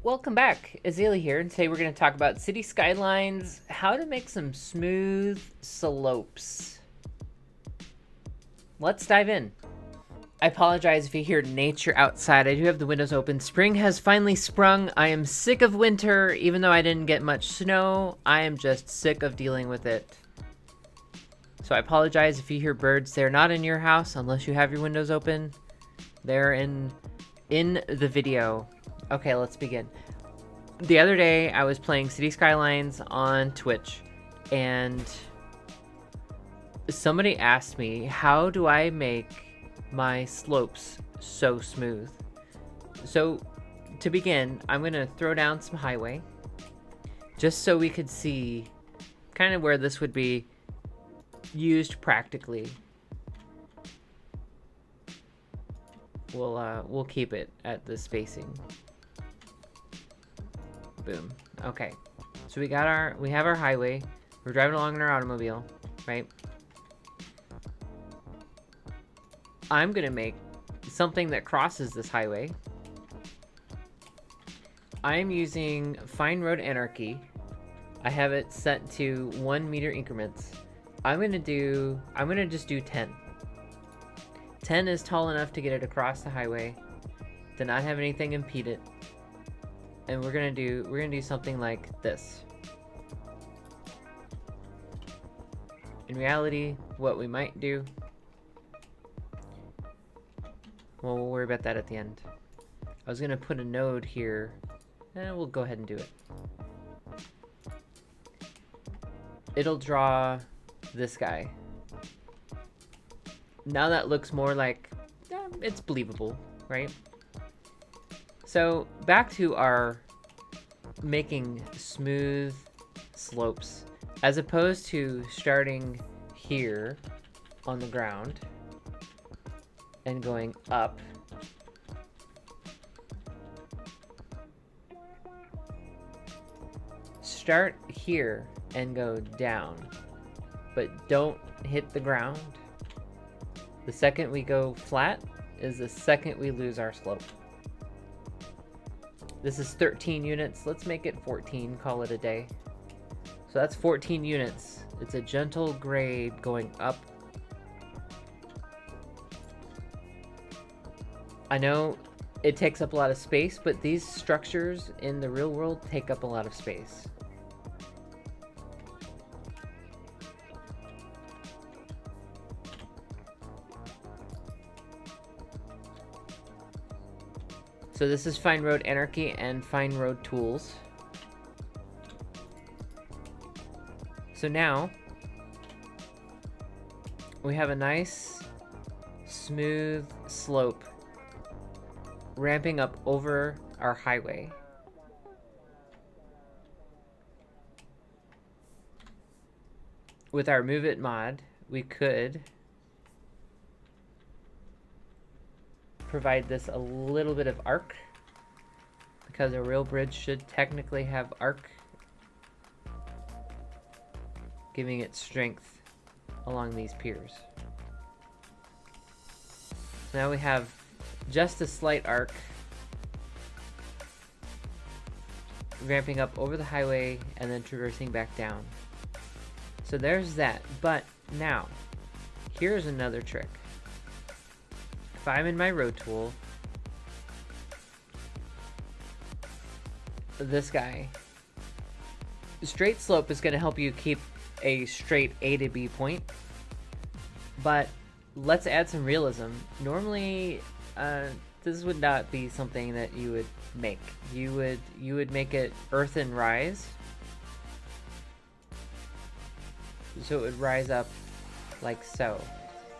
Welcome back, Azalea here, and today we're going to talk about city skylines, how to make some smooth slopes. Let's dive in. I apologize if you hear nature outside. I do have the windows open. Spring has finally sprung. I am sick of winter, even though I didn't get much snow. I am just sick of dealing with it. So I apologize if you hear birds. They're not in your house unless you have your windows open. They're in the video. Okay, let's begin. The other day, I was playing City Skylines on Twitch, and somebody asked me, how do I make my slopes so smooth? So, to begin, I'm going to throw down some highway, just so we could see kind of where this would be used practically. We'll keep it at the spacing. Boom. Okay. So we have our highway. We're driving along in our automobile, right? I'm gonna make something that crosses this highway. I'm using Fine Road Anarchy. I have it set to 1 meter increments. I'm gonna just do 10. 10 is tall enough to get it across the highway, to not have anything impede it. And we're gonna do something like this. In reality, what we might do, well, we'll worry about that at the end. I was gonna put a node here, and we'll go ahead and do it. It'll draw this guy. Now that looks more like, it's believable, right? So back to our making smooth slopes. As opposed to starting here on the ground and going up, start here and go down, but don't hit the ground. The second we go flat is the second we lose our slope. This is 13 units. Let's make it 14, call it a day. So that's 14 units. It's a gentle grade going up. I know it takes up a lot of space, but these structures in the real world take up a lot of space. So this is Fine Road Anarchy and Fine Road Tools. So now we have a nice smooth slope ramping up over our highway. With our Move It mod, we could provide this a little bit of arc, because a real bridge should technically have arc, giving it strength along these piers. Now we have just a slight arc ramping up over the highway and then traversing back down. So there's that. But now, here's another trick. If I'm in my road tool, this guy, straight slope is going to help you keep a straight A to B point, but let's add some realism. Normally, this would not be something that you would make. You would make it earth and rise, so it would rise up like so.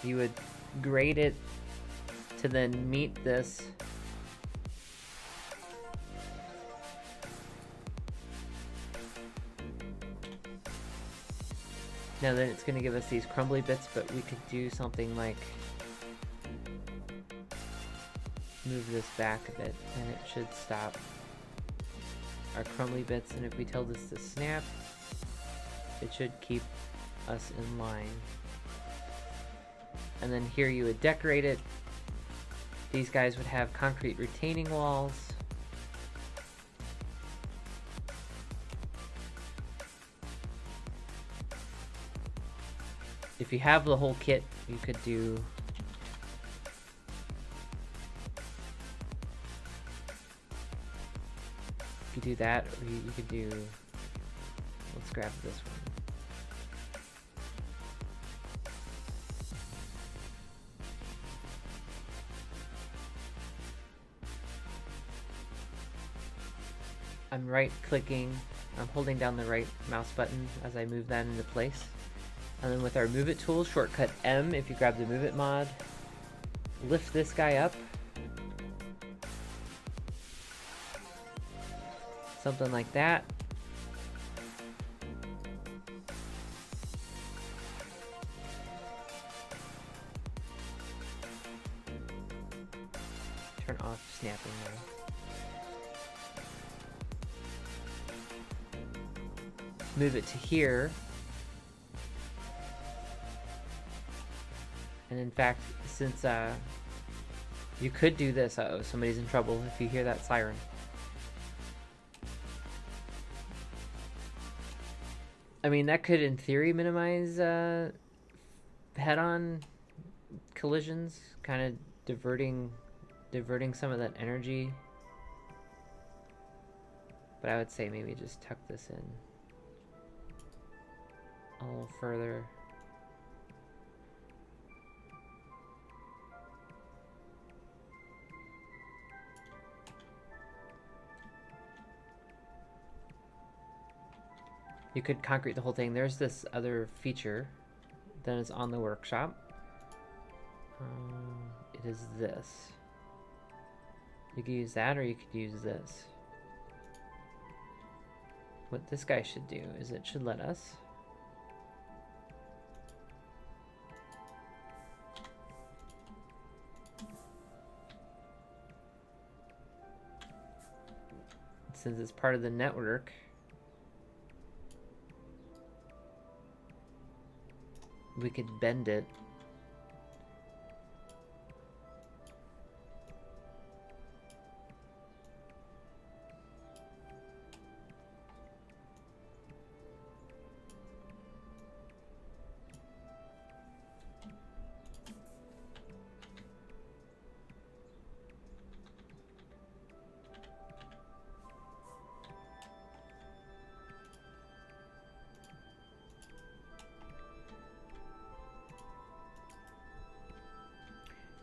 You would grade it to then meet this. Now then it's going to give us these crumbly bits, but we could do something like move this back a bit and it should stop our crumbly bits, and if we tell this to snap, it should keep us in line. And then here you would decorate it. These guys would have concrete retaining walls. If you have the whole kit, you could do... You could do that, or you could do... Let's grab this one. I'm right-clicking, I'm holding down the right mouse button as I move that into place. And then with our Move It tool, shortcut M, if you grab the Move It mod, lift this guy up. Something like that. Turn off snapping now. Move it to here. And in fact, since you could do this, uh-oh, somebody's in trouble if you hear that siren. I mean, that could in theory minimize head-on collisions, kind of diverting some of that energy. But I would say maybe just tuck this in a little further. You could concrete the whole thing. There's this other feature that is on the workshop. It is this. You could use that, or you could use this. What this guy should do is it should let us since it's part of the network, we could bend it.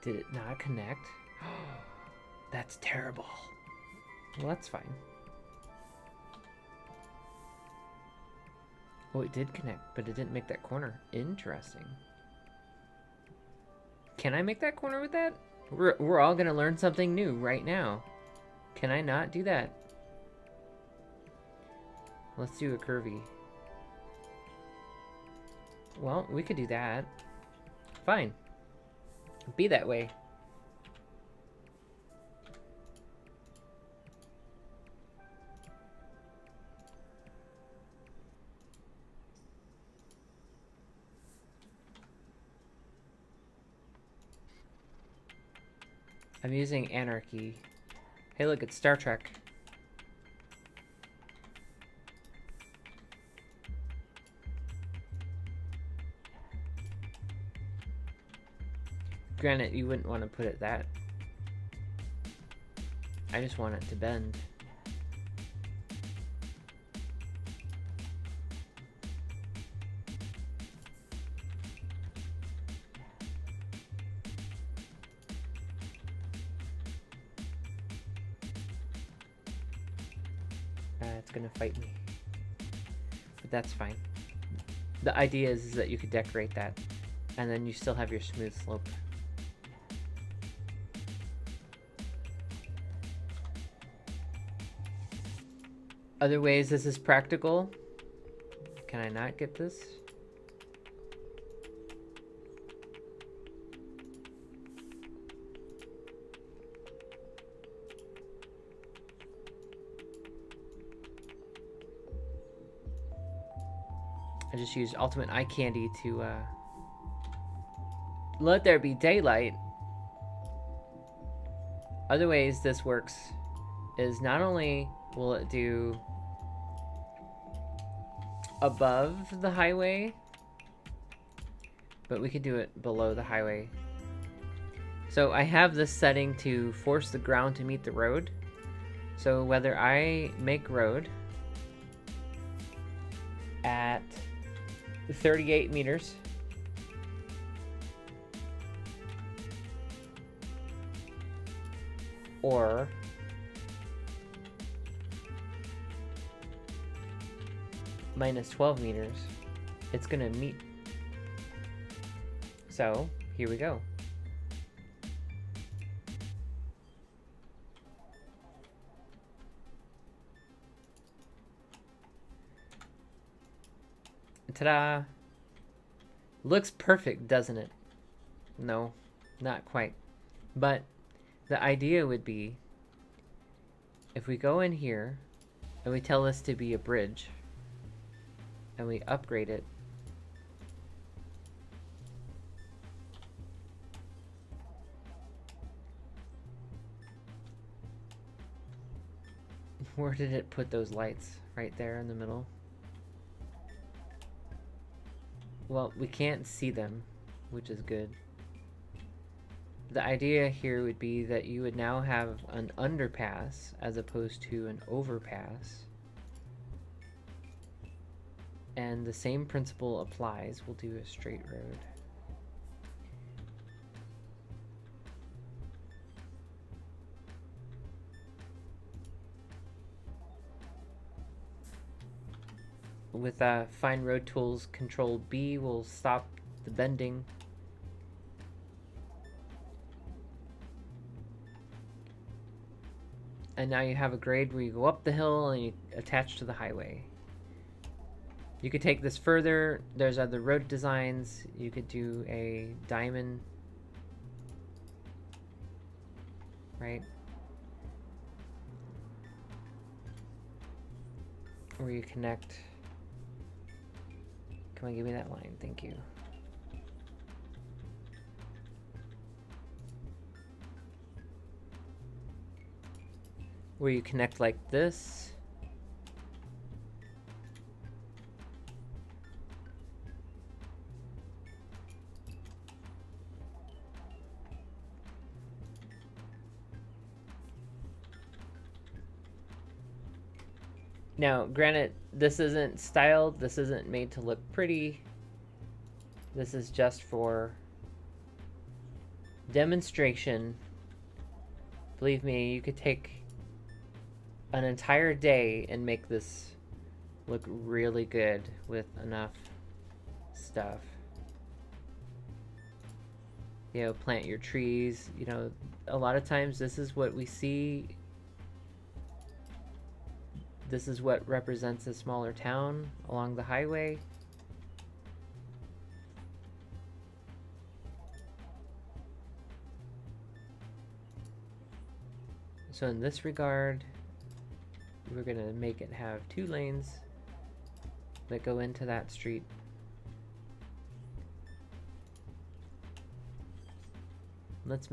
Did it not connect? That's terrible. Well, that's fine. Oh, it did connect, but it didn't make that corner. Interesting. Can I make that corner with that? We're all gonna learn something new right now. Can I not do that? Let's do a curvy. Well, we could do that. Fine. Be that way. I'm using anarchy. Hey, look, it's Star Trek. Granted, you wouldn't want to put it that. I just want it to bend. It's gonna fight me. But that's fine. The idea is that you could decorate that, and then you still have your smooth slope. Other ways this is practical. Can I not get this? I just used ultimate eye candy to let there be daylight. Other ways this works is not only will it do above the highway, but we could do it below the highway. So I have this setting to force the ground to meet the road. So whether I make road at 38 meters or minus 12 meters, it's gonna meet. So here we go. Ta-da! Looks perfect, doesn't it? No, not quite. But the idea would be if we go in here and we tell this to be a bridge and we upgrade it, where did it put those lights? Right there in the middle? Well, we can't see them, which is good. The idea here would be that you would now have an underpass as opposed to an overpass. And the same principle applies. We'll do a straight road. With Find Road Tools, Control B will stop the bending. And now you have a grade where you go up the hill and you attach to the highway. You could take this further. There's other road designs. You could do a diamond, right? Where you connect. Come on, give me that line. Thank you. Where you connect like this. Now, granted, this isn't styled, this isn't made to look pretty. This is just for demonstration. Believe me, you could take an entire day and make this look really good with enough stuff. You know, plant your trees. You know, a lot of times this is what we see. This is what represents a smaller town along the highway. So in this regard, we're gonna make it have 2 lanes that go into that street. Let's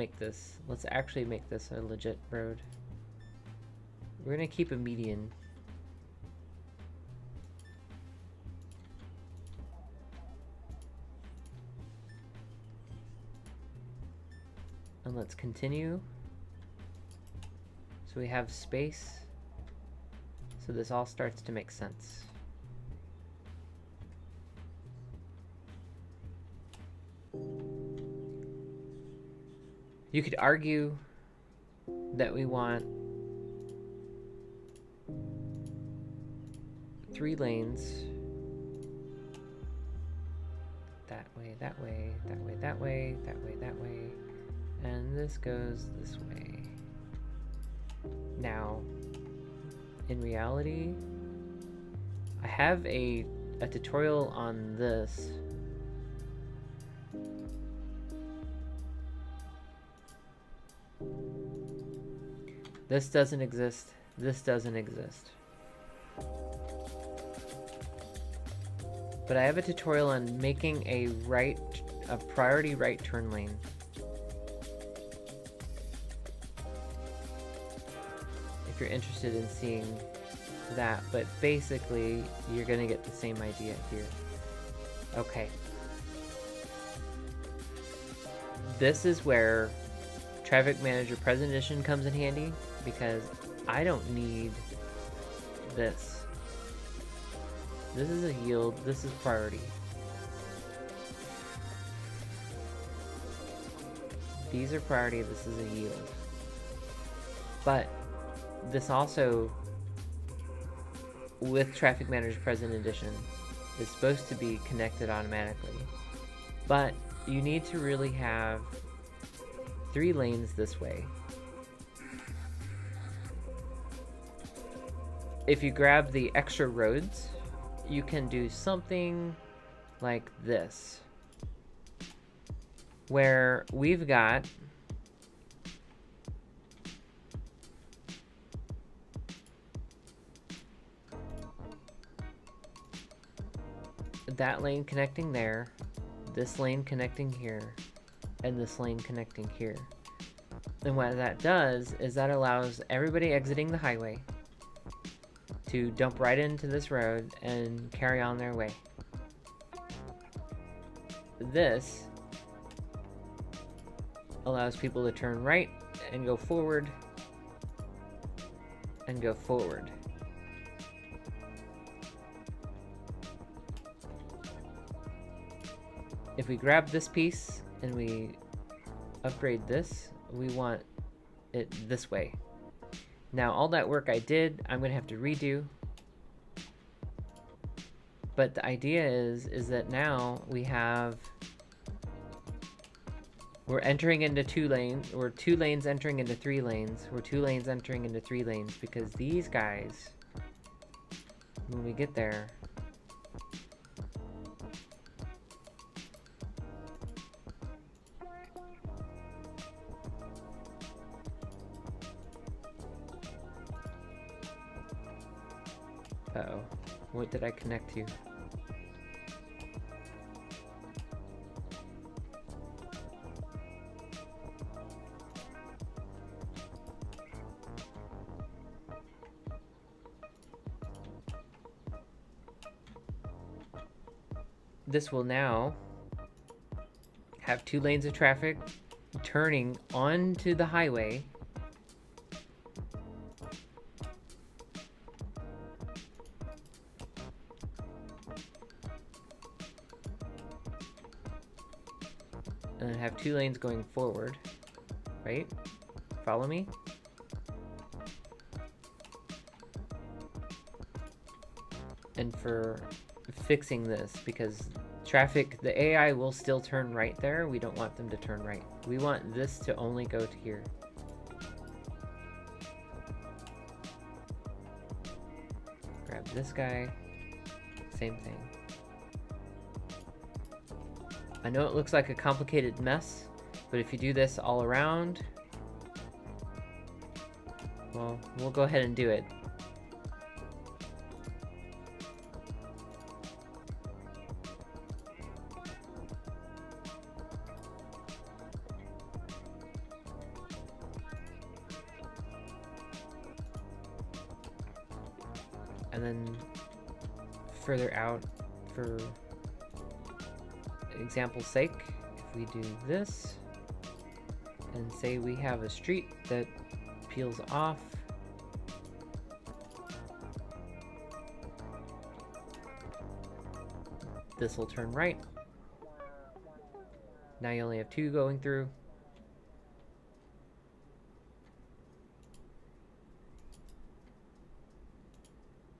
actually make this a legit road. We're gonna keep a median. And let's continue. So we have space. So this all starts to make sense. You could argue that we want 3 lanes. That way, that way, that way, that way, that way, that way. And this goes this way. Now, in reality, I have a tutorial on this. This doesn't exist. This doesn't exist. But I have a tutorial on making a priority right turn lane. If you're interested in seeing that, but basically you're gonna get the same idea here. Okay. This is where Traffic Manager Present Edition comes in handy, because I don't need this. This is a yield, this is priority. These are priority, this is a yield. But this also, with Traffic Manager Present Edition, is supposed to be connected automatically. But you need to really have 3 lanes this way. If you grab the extra roads, you can do something like this, where we've got that lane connecting there, this lane connecting here, and this lane connecting here. And what that does is that allows everybody exiting the highway to dump right into this road and carry on their way. This allows people to turn right and go forward and go forward. If we grab this piece and we upgrade this, we want it this way. Now all that work I did, I'm gonna have to redo. But the idea is that now we're entering into 2 lanes, we're 2 lanes entering into 3 lanes, we're 2 lanes entering into 3 lanes, because these guys, when we get there, uh-oh, what did I connect to? This will now have 2 lanes of traffic turning onto the highway. And have 2 lanes going forward, right? Follow me? And for fixing this, because the AI will still turn right there. We don't want them to turn right. We want this to only go to here. Grab this guy, same thing. I know it looks like a complicated mess, but if you do this all around, well, we'll go ahead and do it. And then further out, for example's sake, if we do this and say we have a street that peels off, this will turn right. Now you only have 2 going through.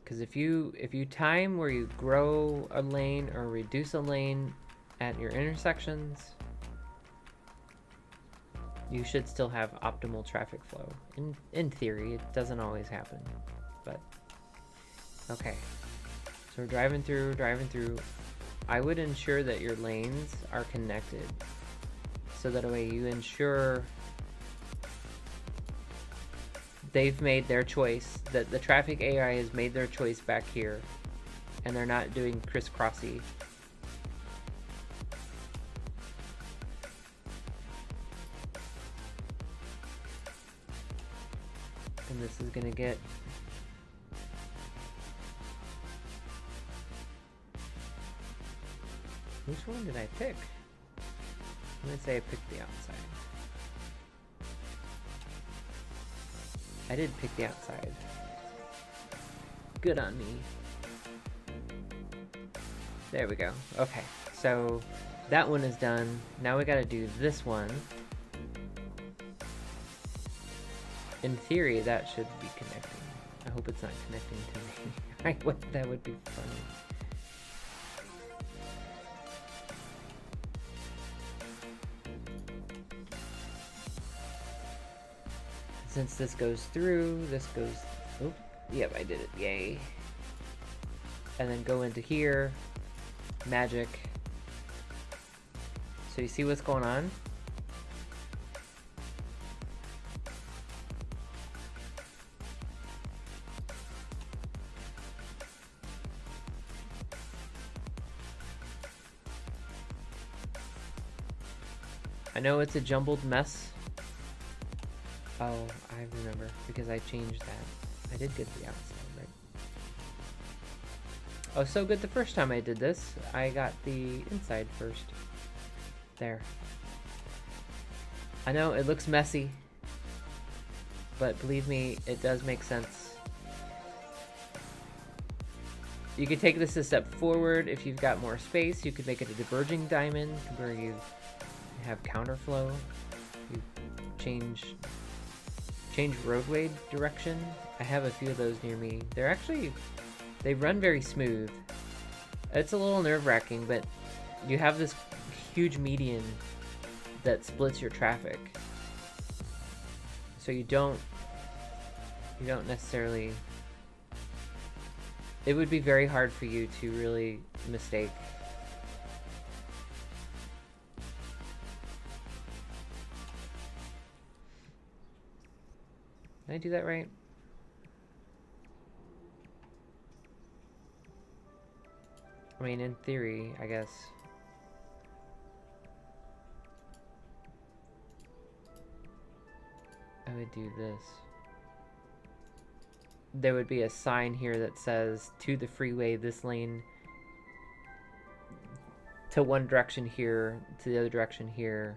Because if you time where you grow a lane or reduce a lane at your intersections, you should still have optimal traffic flow. In theory, it doesn't always happen, but okay. So we're driving through. I would ensure that your lanes are connected, so that way you ensure they've made their choice, that the traffic AI has made their choice back here, and they're not doing crisscrossy. And this is gonna get which one did I pick? I'm gonna say I picked the outside. I did pick the outside. Good on me. There we go. Okay, so that one is done. Now we gotta do this one. In theory, that should be connecting. I hope it's not connecting to me. That would be funny. Since this goes through, this goes... Oh, yep, I did it. Yay. And then go into here. Magic. So you see what's going on? I know it's a jumbled mess. Oh, I remember, because I changed that. I did get the outside, right? Oh, so good the first time I did this. I got the inside first. There. I know it looks messy, but believe me, it does make sense. You could take this a step forward if you've got more space. You could make it a diverging diamond where you have counterflow. You change roadway direction. I have a few of those near me. They run very smooth. It's a little nerve-wracking, but you have this huge median that splits your traffic. So you don't necessarily... It would be very hard for you to really mistake. Did I do that right? I mean, in theory, I guess. I would do this. There would be a sign here that says, to the freeway, this lane, to one direction here, to the other direction here,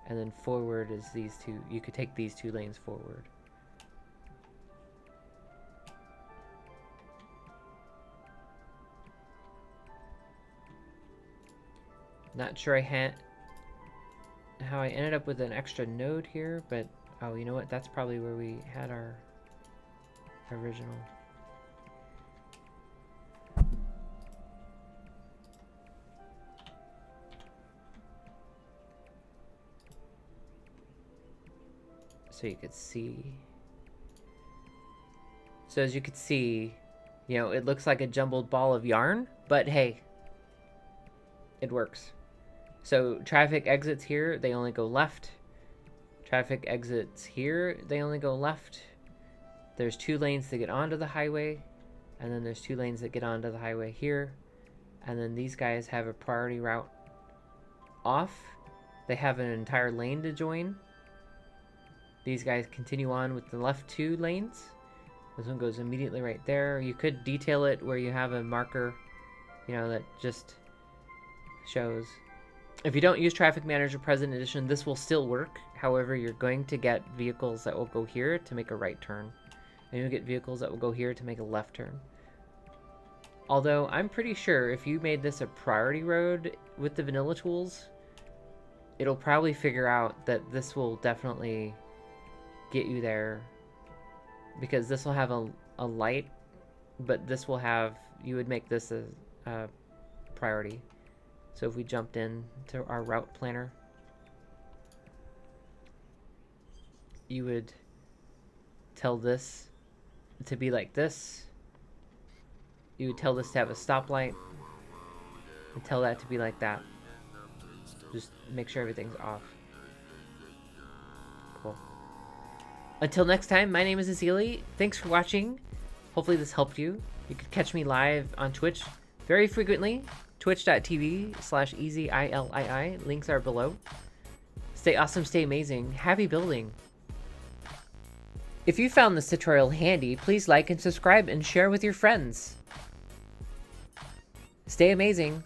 and then forward is these two. You could take these two lanes forward. Not sure how I ended up with an extra node here, but oh, you know what? That's probably where we had our original. So you could see. So as you could see, you know, it looks like a jumbled ball of yarn, but hey, it works. So traffic exits here, they only go left. Traffic exits here, they only go left. There's two lanes to get onto the highway, and then there's two lanes that get onto the highway here. And then these guys have a priority route off. They have an entire lane to join. These guys continue on with the left two lanes. This one goes immediately right there. You could detail it where you have a marker, you know, that just shows. If you don't use Traffic Manager Present Edition, this will still work. However, you're going to get vehicles that will go here to make a right turn. And you'll get vehicles that will go here to make a left turn. Although, I'm pretty sure if you made this a priority road with the vanilla tools, it'll probably figure out that this will definitely get you there. Because this will have a light, but this will have, you would make this a priority. So if we jumped in to our route planner, you would tell this to be like this. You would tell this to have a stoplight and tell that to be like that. Just make sure everything's off. Cool. Until next time, my name is Azili. Thanks for watching. Hopefully this helped you. You could catch me live on Twitch very frequently. Twitch.tv/EasyILII. Links are below. Stay awesome, stay amazing. Happy building. If you found this tutorial handy, please like and subscribe and share with your friends. Stay amazing.